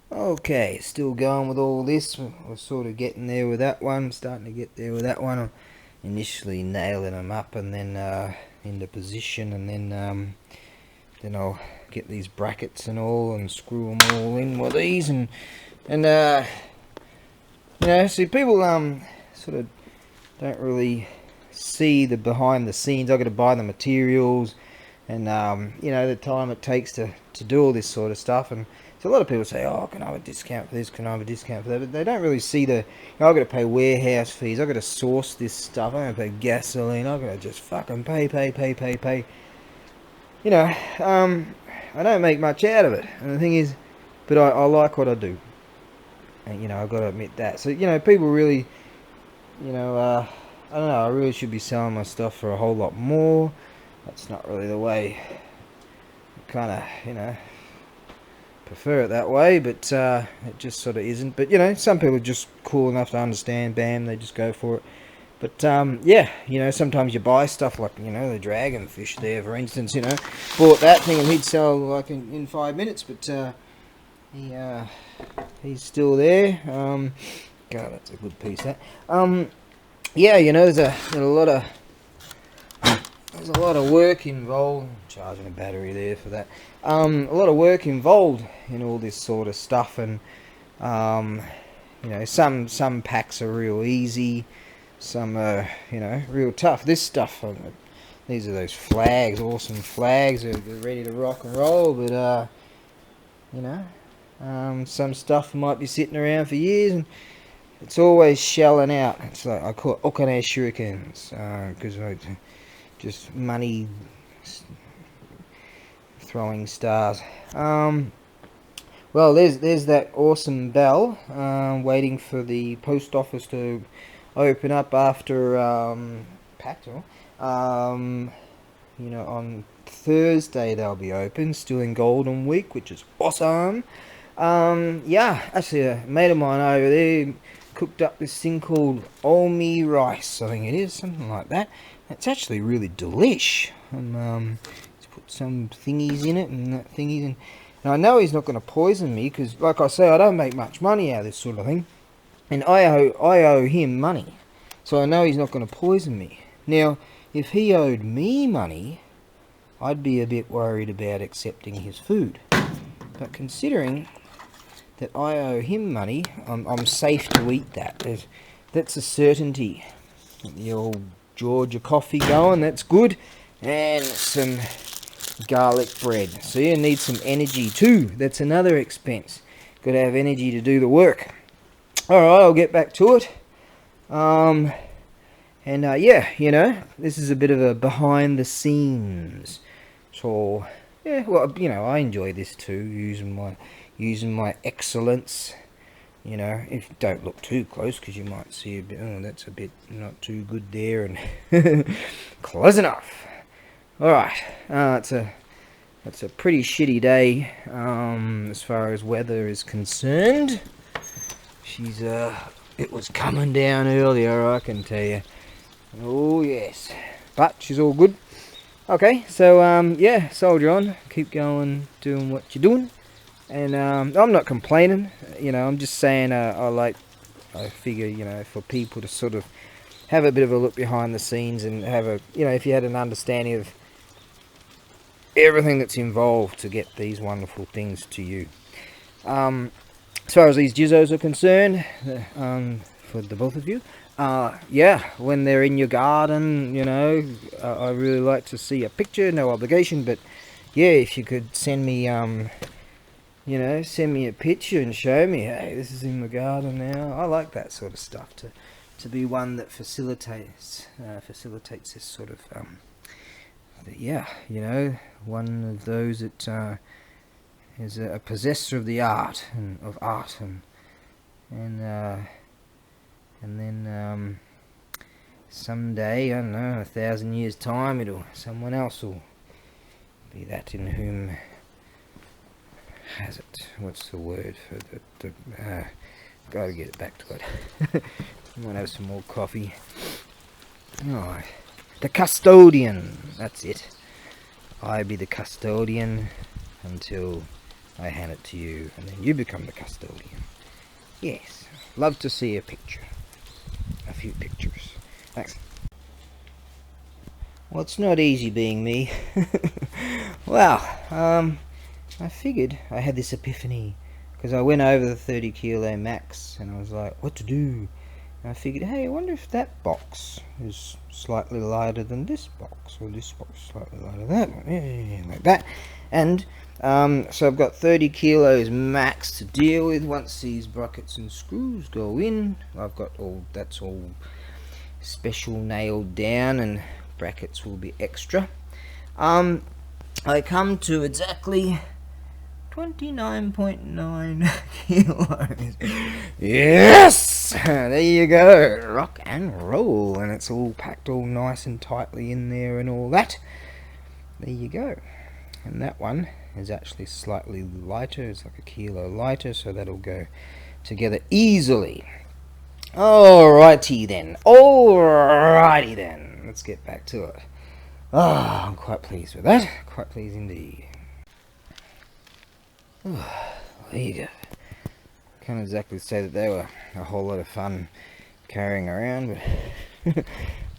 Okay, still going with all this. We're sort of getting there with that one, starting to get there with that one. I'm initially nailing them up and then into position, and then I'll get these brackets and all and screw them all in with these, and see, people sort of don't really see the behind the scenes. I've got to buy the materials and the time it takes to do all this sort of stuff. And so a lot of people say, oh, can I have a discount for this, can I have a discount for that, but they don't really see the, I've got to pay warehouse fees, I've got to source this stuff, I've got to pay gasoline, I've got to just fucking pay. I don't make much out of it, and the thing is, but I like what I do, and I've got to admit that. So people really, I don't know, I really should be selling my stuff for a whole lot more. That's not really the way I kind of, prefer it that way, but it just sort of isn't. But some people are just cool enough to understand, bam, they just go for it. But sometimes you buy stuff like the dragonfish there, for instance. Bought that thing and he'd sell like in 5 minutes, but he's still there. God, that's a good piece, that. There's a lot of work involved. I'm charging a battery there for that. A lot of work involved in all this sort of stuff, and some packs are real easy, some are real tough. This stuff, these are those flags, awesome flags. They're ready to rock and roll, but some stuff might be sitting around for years, and it's always shelling out. It's like I call it okane shurikens, because just money throwing stars. Well, there's that awesome bell, waiting for the post office to open up after Pacto. On Thursday they'll be open, still in Golden Week, which is awesome. Actually, a mate of mine over there cooked up this thing called Omi rice, I think it is, something like that. It's actually really delish. He's put some thingies in it and that thingies in. And I know he's not going to poison me because, like I say, I don't make much money out of this sort of thing, and I owe him money, so I know he's not going to poison me. Now, if he owed me money, I'd be a bit worried about accepting his food. But considering that I owe him money, I'm safe to eat that. That's a certainty. The old Georgia coffee going, that's good, and some garlic bread. So you need some energy too. That's another expense. Got to have energy to do the work. Alright, I'll get back to it. This is a bit of a behind the scenes. So I enjoy this too, using my excellence. If don't look too close, because you might see a bit, oh, that's a bit not too good there, and close enough. Alright, it's a pretty shitty day, as far as weather is concerned. It was coming down earlier, I can tell you. Oh yes, but she's all good. Okay, so soldier on, keep going, doing what you're doing. And I'm not complaining, I'm just saying I figure, for people to sort of have a bit of a look behind the scenes and have if you had an understanding of everything that's involved to get these wonderful things to you. As far as these jizzos are concerned, for the both of you, when they're in your garden, I really like to see a picture, no obligation, but yeah, if you could send me send me a picture and show me, hey, this is in the garden now. I like that sort of stuff, to be one that facilitates this sort of, one of those that is a possessor of the art, and then someday, I don't know, 1,000 years time, someone else will be that in whom has it. What's the word for the gotta get it back to it. I might have some more coffee. Alright. The custodian, that's it. I be the custodian until I hand it to you, and then you become the custodian. Yes, love to see a picture. A few pictures. Thanks. Well, it's not easy being me. Well, I figured I had this epiphany because I went over the 30 kilo max and I was like, what to do? And I figured, hey, I wonder if that box is slightly lighter than this box, or this box slightly lighter than that one, like that. And so I've got 30 kilos max to deal with once these brackets and screws go in. I've got that's all special nailed down, and brackets will be extra. I come to exactly 29.9 kilos. Yes! There you go. Rock and roll. And it's all packed all nice and tightly in there and all that. There you go. And that one is actually slightly lighter. It's like a kilo lighter, so that'll go together easily. Alrighty then. Let's get back to it. I'm quite pleased with that. Quite pleased indeed. There you go. Can't exactly say that they were a whole lot of fun carrying around, but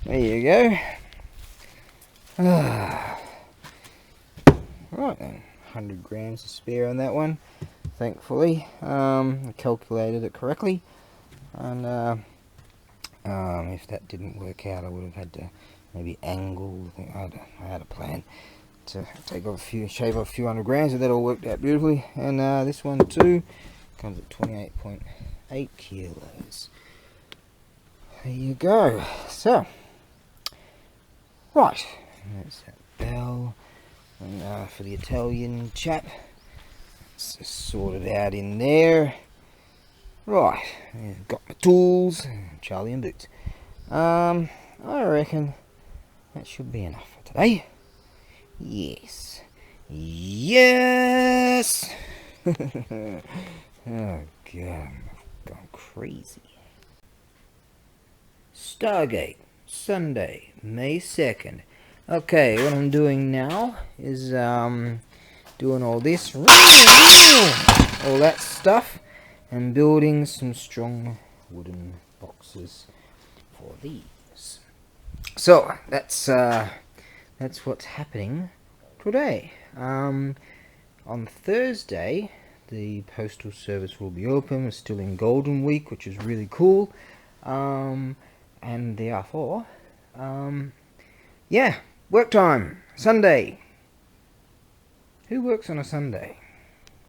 there you go. Right then, 100 grams to spare on that one, thankfully. I calculated it correctly, and if that didn't work out, I would have had to maybe angle. I had a plan to shave off a few 100 grams, and that all worked out beautifully. And this one too comes at 28.8 kilos. There you go. So, right, there's that bell. And for the Italian chap, it's just sorted out in there. Right, got my tools, Charlie and boots. I reckon that should be enough for today. Yes. Yes! Oh god, I've gone crazy. Stargate, Sunday, May 2nd. Okay, what I'm doing now is doing all this, all that stuff, and building some strong wooden boxes for these. So that's what's happening today. On Thursday, the postal service will be open. We're still in Golden Week, which is really cool. And therefore, yeah, work time, Sunday. Who works on a Sunday?